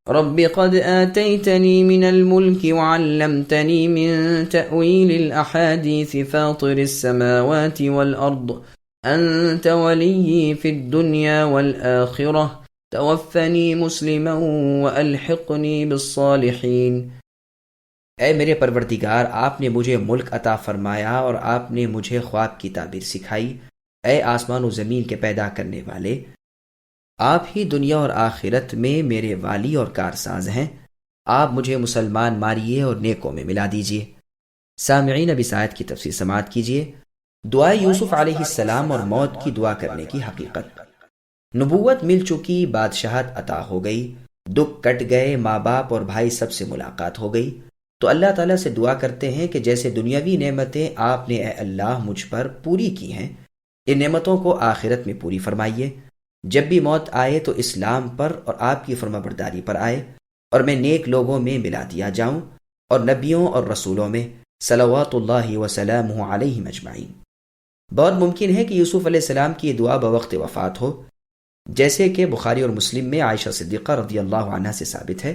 رب قد آتيتني من الملك وعلمتني من تأويل الأحاديث فاطر السماوات والأرض أنت ولي في الدنيا والآخرة توفني مسلما وألحقني بالصالحين۔ اے میرے پروردگار، آپ نے مجھے ملک عطا فرمایا اور آپ نے مجھے خواب کی تعبیر سکھائی۔ اے آسمان و زمین کے پیدا کرنے والے، آپ ہی دنیا اور آخرت میں میرے والی اور کارساز ہیں۔ آپ مجھے مسلمان ماریے اور نیکوں میں ملا دیجیے۔ سامعین، اب اس آیت کی تفسیر سماعت کیجیے۔ دعا یوسف علیہ السلام اور موت کی دعا کرنے کی حقیقت۔ نبوت مل چکی، بادشاہت عطا ہو گئی، دکھ کٹ گئے، ماں باپ اور بھائی سب سے ملاقات ہو گئی، تو اللہ تعالیٰ سے دعا کرتے ہیں کہ جیسے دنیاوی نعمتیں آپ نے اے اللہ مجھ پر پوری کی ہیں، ان نعمتوں کو آخرت میں پوری فرمائیے۔ جب بھی موت آئے تو اسلام پر اور آپ کی فرمانبرداری پر آئے، اور میں نیک لوگوں میں ملا دیا جاؤں، اور نبیوں اور رسولوں میں، صلوات اللہ وسلامہ علیہم اجمعین۔ بہت ممکن ہے کہ یوسف علیہ السلام کی یہ دعا بوقت وفات ہو، جیسے کہ بخاری اور مسلم میں عائشہ صدیقہ رضی اللہ عنہا سے ثابت ہے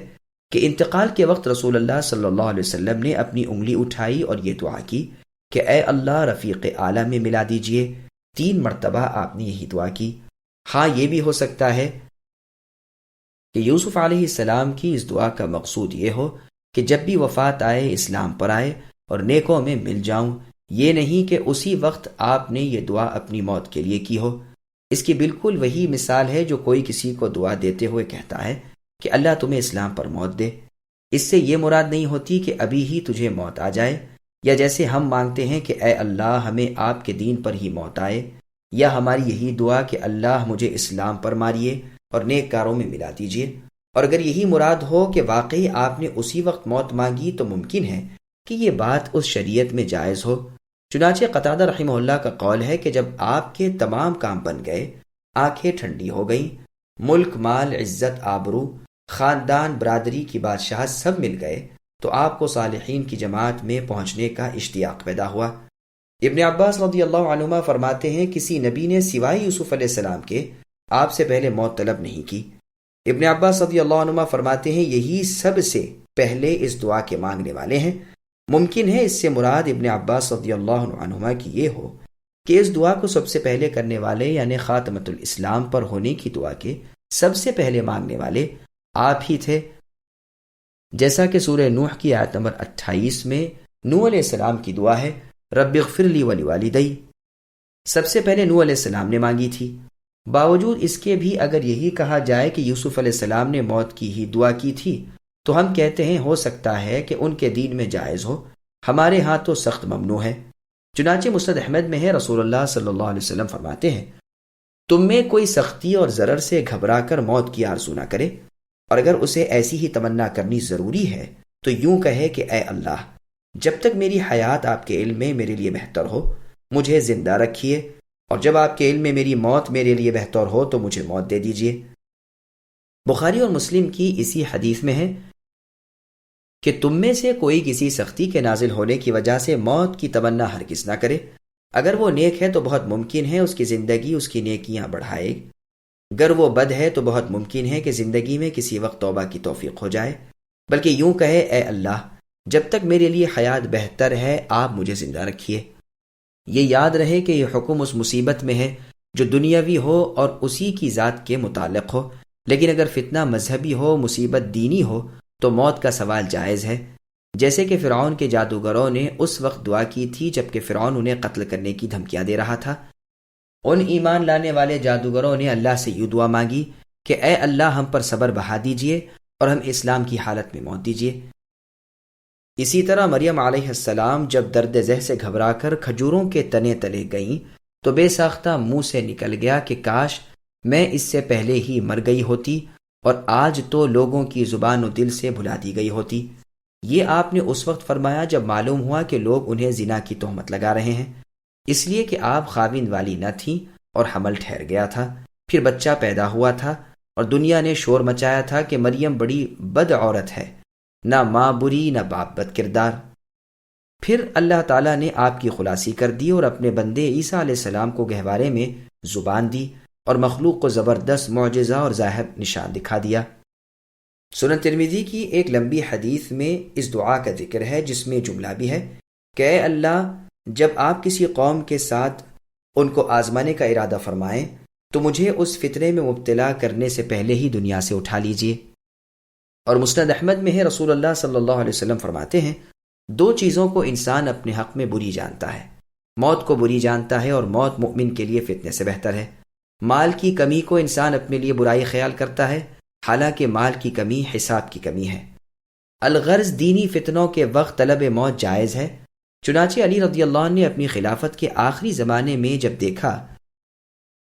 کہ انتقال کے وقت رسول اللہ صلی اللہ علیہ وسلم نے اپنی انگلی اٹھائی اور یہ دعا کی کہ اے اللہ رفیق اعلیٰ میں ملا دیجئے۔ 3 مرتبہ آپ نے یہی دعا کی۔ ہاں، یہ بھی ہو سکتا ہے کہ یوسف علیہ السلام کی اس دعا کا مقصود یہ ہو کہ جب بھی وفات آئے اسلام پر آئے اور نیکوں میں مل جاؤں، یہ نہیں کہ اسی وقت آپ نے یہ دعا اپنی موت کے لیے کی ہو۔ اس کی بالکل وہی مثال ہے جو کوئی کسی کو دعا دیتے ہوئے کہتا ہے کہ اللہ تمہیں اسلام پر موت دے۔ اس سے یہ مراد نہیں ہوتی کہ ابھی ہی تجھے موت آ جائے، یا جیسے ہم مانگتے ہیں کہ اے اللہ ہمیں آپ کے دین پر ہی موت آئے، یا ہماری یہی دعا کہ اللہ مجھے اسلام پر ماریے اور نیک کاروں میں ملا دیجیے۔ اور اگر یہی مراد ہو کہ واقعی آپ نے اسی وقت موت مانگی تو ممکن ہے کہ یہ بات اس شریعت میں جائز ہو۔ چنانچہ قتادہ رحمہ اللہ کا قول ہے کہ جب آپ کے تمام کام بن گئے، آنکھیں ٹھنڈی ہو گئیں، ملک، مال، عزت، آبرو، خاندان، برادری کی بادشاہت سب مل گئے، تو آپ کو صالحین کی جماعت میں پہنچنے کا اشتیاق پیدا ہوا۔ ابن عباس رضی اللہ عنہما فرماتے ہیں کسی نبی نے سوائے یوسف علیہ السلام کے آپ سے پہلے موت طلب نہیں کی۔ ابن عباس رضی اللہ عنہما فرماتے ہیں یہی سب سے پہلے اس دعا کے مانگنے والے ہیں۔ ممکن ہے اس سے مراد ابن عباس رضی اللہ عنہما کی یہ ہو کہ اس دعا کو سب سے پہلے کرنے والے یعنی خاتمۃ الاسلام پر ہونے کی دعا کے سب سے پہلے مانگنے والے آپ ہی تھے، جیسا کہ سورہ نوح کی آیت نمبر 28 میں نوح علیہ السلام کی دعا ہے، رب اغفر لی ولوالدی، سب سے پہلے نوح علیہ السلام نے مانگی تھی۔ باوجود اس کے بھی اگر یہی کہا جائے کہ یوسف علیہ السلام نے موت کی ہی دعا کی تھی تو ہم کہتے ہیں ہو سکتا ہے کہ ان کے دین میں جائز ہو، ہمارے ہاں تو سخت ممنوع ہے۔ چنانچہ مسند احمد میں ہے رسول اللہ صلی اللہ علیہ وسلم فرماتے ہیں تم میں کوئی سختی اور ضرر سے گھبرا کر موت کی آرزو نہ کرے، اور اگر اسے ایسی ہی تمنا کرنی ضروری ہے تو یوں کہے کہ اے اللہ جب تک میری حیات آپ کے علم میں میرے لیے بہتر ہو مجھے زندہ رکھیے، اور جب آپ کے علم میں میری موت میرے لیے بہتر ہو تو مجھے موت دے دیجیے۔ بخاری اور مسلم کی اسی حدیث میں ہے کہ تم میں سے کوئی کسی سختی کے نازل ہونے کی وجہ سے موت کی تمنا ہرگز نہ کرے، اگر وہ نیک ہے تو بہت ممکن ہے اس کی زندگی اس کی نیکیاں بڑھائے، اگر وہ بد ہے تو بہت ممکن ہے کہ زندگی میں کسی وقت توبہ کی توفیق ہو جائے، بلکہ یوں کہے اے اللہ جب تک میرے لیے حیات بہتر ہے آپ مجھے زندہ رکھیے۔ یہ یاد رہے کہ یہ حکم اس مصیبت میں ہے جو دنیاوی ہو اور اسی کی ذات کے متعلق ہو، لیکن اگر فتنہ مذہبی ہو، مصیبت دینی ہو تو موت کا سوال جائز ہے، جیسے کہ فرعون کے جادوگروں نے اس وقت دعا کی تھی جبکہ فرعون انہیں قتل کرنے کی دھمکیاں دے رہا تھا۔ ان ایمان لانے والے جادوگروں نے اللہ سے یوں دعا مانگی کہ اے اللہ ہم پر صبر بڑھا دیجئے اور ہم اسلام کی حالت میں موت دیجئے۔ اسی طرح مریم علیہ السلام جب درد ذہ سے گھبرا کر کھجوروں کے تنے تلے گئیں تو بے ساختہ منہ سے نکل گیا کہ کاش میں اس سے پہلے ہی مر گئی ہوتی اور آج تو لوگوں کی زبان و دل سے بھلا دی گئی ہوتی۔ یہ آپ نے اس وقت فرمایا جب معلوم ہوا کہ لوگ انہیں زنا کی تہمت لگا رہے ہیں، اس لیے کہ آپ خاوند والی نہ تھیں اور حمل ٹھہر گیا تھا، پھر بچہ پیدا ہوا تھا اور دنیا نے شور مچایا تھا کہ مریم بڑی بد عورت ہے، نہ ماں بری نہ باپ بد کردار۔ پھر اللہ تعالیٰ نے آپ کی خلاصی کر دی اور اپنے بندے عیسیٰ علیہ السلام کو گہوارے میں زبان دی اور مخلوق کو زبردست معجزہ اور ظاہر نشان دکھا دیا۔ سنن ترمذی کی ایک لمبی حدیث میں اس دعا کا ذکر ہے، جس میں جملہ بھی ہے کہ اے اللہ، جب آپ کسی قوم کے ساتھ ان کو آزمانے کا ارادہ فرمائیں تو مجھے اس فتنے میں مبتلا کرنے سے پہلے ہی دنیا سے اٹھا لیجئے۔ اور مسند احمد میں ہے، رسول اللہ صلی اللہ علیہ وسلم فرماتے ہیں، دو چیزوں کو انسان اپنے حق میں بری جانتا ہے، موت کو بری جانتا ہے اور موت مؤمن کے لیے فتنے سے بہتر ہے۔ مال کی کمی کو انسان اپنے لیے برائی خیال کرتا ہے، حالانکہ مال کی کمی حساب کی کمی ہے۔ الغرض دینی فتنوں کے وقت طلب موت جائز ہے۔ چنانچہ علی رضی اللہ عنہ نے اپنی خلافت کے آخری زمانے میں جب دیکھا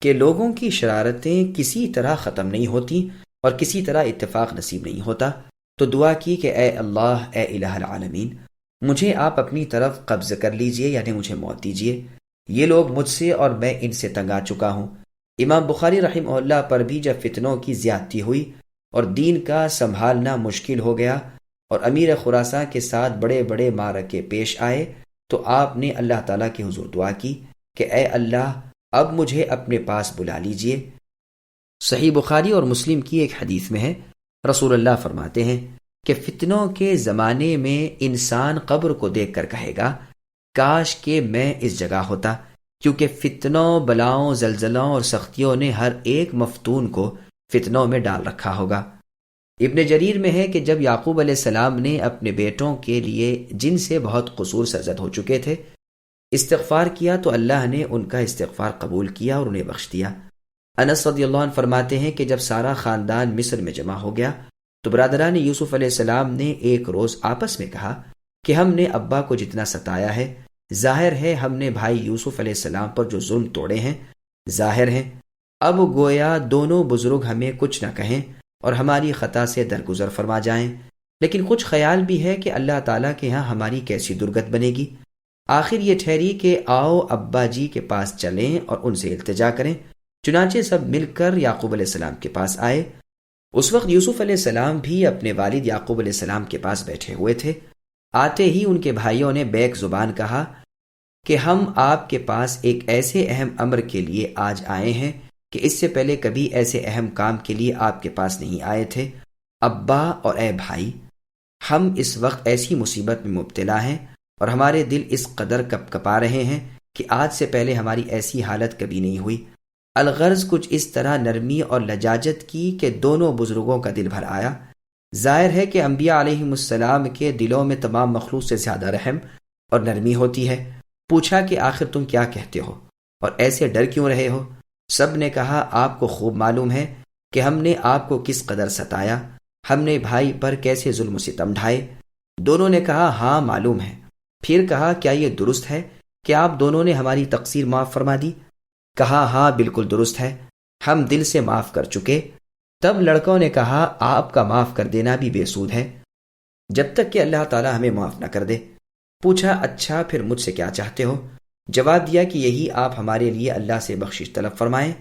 کہ لوگوں کی شرارتیں کسی طرح ختم نہیں ہوتی اور کسی طرح اتفاق نصیب نہیں ہوتا، تو دعا کی کہ اے اللہ، اے الہ العالمین، مجھے آپ اپنی طرف قبض کر لیجئے، یعنی مجھے موت دیجئے۔ یہ لوگ مجھ سے اور میں ان سے تنگ آ چکا ہوں۔ امام بخاری رحمہ اللہ پر بھی جب فتنوں کی زیادتی ہوئی اور دین کا سنبھالنا مشکل ہو گیا اور امیر خراساں کے ساتھ بڑے بڑے معرکے پیش آئے، تو آپ نے اللہ تعالیٰ کے حضور دعا کی کہ اے اللہ، اب مجھے اپنے پاس بلا لیجئے۔ صحیح بخاری اور مسلم کی ایک حدیث میں ہے، رسول اللہ فرماتے ہیں کہ فتنوں کے زمانے میں انسان قبر کو دیکھ کر کہے گا، کاش کہ میں اس جگہ ہوتا، کیونکہ فتنوں، بلاؤں، زلزلوں اور سختیوں نے ہر ایک مفتون کو فتنوں میں ڈال رکھا ہوگا۔ ابن جریر میں ہے کہ جب یعقوب علیہ السلام نے اپنے بیٹوں کے لیے جن سے بہت قصور سرزد ہو چکے تھے استغفار کیا تو اللہ نے ان کا استغفار قبول کیا اور انہیں بخش دیا۔ انس رضی اللہ عنہ فرماتے ہیں کہ جب سارا خاندان مصر میں جمع ہو گیا تو برادران یوسف علیہ السلام نے ایک روز آپس میں کہا کہ ہم نے ابا کو جتنا ستایا ہے، ظاہر ہے ہم نے بھائی یوسف علیہ السلام پر جو ظلم توڑے ہیں ظاہر ہیں، اب گویا دونوں بزرگ ہمیں کچھ نہ کہیں اور ہماری خطا سے درگزر فرما جائیں، لیکن کچھ خیال بھی ہے کہ اللہ تعالیٰ کے ہاں ہماری کیسی درگت بنے گی۔ آخر یہ ٹھہری کہ آؤ ابا جی کے پاس چلیں اور ان سے التجا کریں۔ چنانچہ سب مل کر یعقوب علیہ السلام کے پاس آئے۔ اس وقت یوسف علیہ السلام بھی اپنے والد یعقوب علیہ السلام کے پاس بیٹھے ہوئے تھے۔ آتے ہی ان کے بھائیوں نے بیک زبان کہا کہ ہم آپ کے پاس ایک ایسے اہم امر کے لیے آج آئے ہیں کہ اس سے پہلے کبھی ایسے اہم کام کے لیے آپ کے پاس نہیں آئے تھے۔ ابا اور اے بھائی، ہم اس وقت ایسی مصیبت میں مبتلا ہیں اور ہمارے دل اس قدر کپ کپا رہے ہیں کہ آج سے پہلے ہماری ایسی حالت کبھی نہیں ہوئی۔ الغرض کچھ اس طرح نرمی اور لجاجت کی کہ دونوں بزرگوں کا دل بھر آیا۔ ظاہر ہے کہ انبیاء علیہم السلام کے دلوں میں تمام مخلوق سے زیادہ رحم اور نرمی ہوتی ہے۔ پوچھا کہ آخر تم کیا کہتے ہو اور ایسے ڈر کیوں رہے ہو؟ سب نے کہا آپ کو خوب معلوم ہے کہ ہم نے آپ کو کس قدر ستایا، ہم نے بھائی پر کیسے ظلم و ستم ڈھائے۔ دونوں نے کہا ہاں معلوم ہے۔ پھر کہا کیا یہ درست ہے کہ آپ دونوں نے ہماری تقصیر معاف فرما دی؟ کہا ہاں بالکل درست ہے، ہم دل سے معاف کر چکے۔ تب لڑکوں نے کہا آپ کا معاف کر دینا بھی بے سود ہے جب تک کہ اللہ تعالی ہمیں معاف نہ کر دے۔ پوچھا اچھا پھر مجھ سے کیا چاہتے ہو؟ جواب دیا کہ یہی آپ ہمارے لیے اللہ سے بخشش طلب فرمائیں،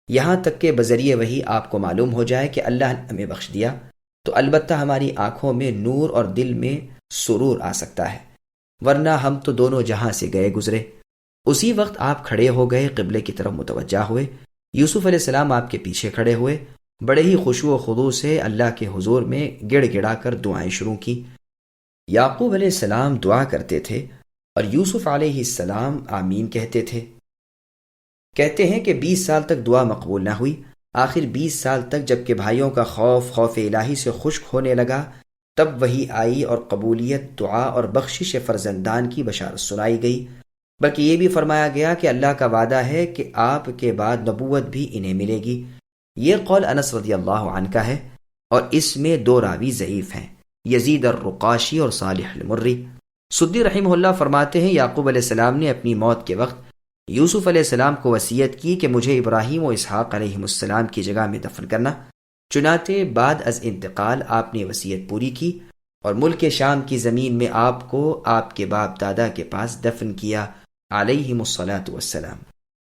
یہاں تک کہ بذریعے وہی آپ کو معلوم ہو جائے کہ اللہ نے ہمیں بخش دیا، تو البتہ ہماری آنکھوں میں نور اور دل میں سرور آ سکتا ہے، ورنہ ہم تو دونوں جہاں سے گئے گزرے۔ اسی وقت آپ کھڑے ہو گئے، قبلے کی طرف متوجہ ہوئے۔ یوسف علیہ السلام آپ کے پیچھے کھڑے ہوئے، بڑے ہی خشوع و خضوع سے اللہ کے حضور میں گڑ گڑا کر دعائیں شروع کی۔ یعقوب علیہ السلام دعا کرتے تھے اور یوسف علیہ السلام آمین کہتے تھے۔ کہتے ہیں کہ 20 سال تک دعا مقبول نہ ہوئی۔ آخر 20 سال تک جب کہ بھائیوں کا خوف الہی سے خشک ہونے لگا، تب وہی آئی اور قبولیت دعا اور بخشش فرزندان کی بشارت سنائی گئی، بلکہ یہ بھی فرمایا گیا کہ اللہ کا وعدہ ہے کہ آپ کے بعد نبوت بھی انہیں ملے گی۔ یہ قول انس رضی اللہ عنہ کا ہے اور اس میں 2 راوی ضعیف ہیں، یزید الرقاشی اور صالح المری۔ سدی رحمہ اللہ فرماتے ہیں یعقوب علیہ السلام نے اپنی موت کے وقت یوسف علیہ السلام کو وصیت کی کہ مجھے ابراہیم و اسحاق علیہ السلام کی جگہ میں دفن کرنا۔ چنانچہ بعد از انتقال آپ نے وصیت پوری کی اور ملک شام کی زمین میں آپ کو آپ کے باپ دادا کے پاس دفن کیا علیہم الصلاۃ والسلام۔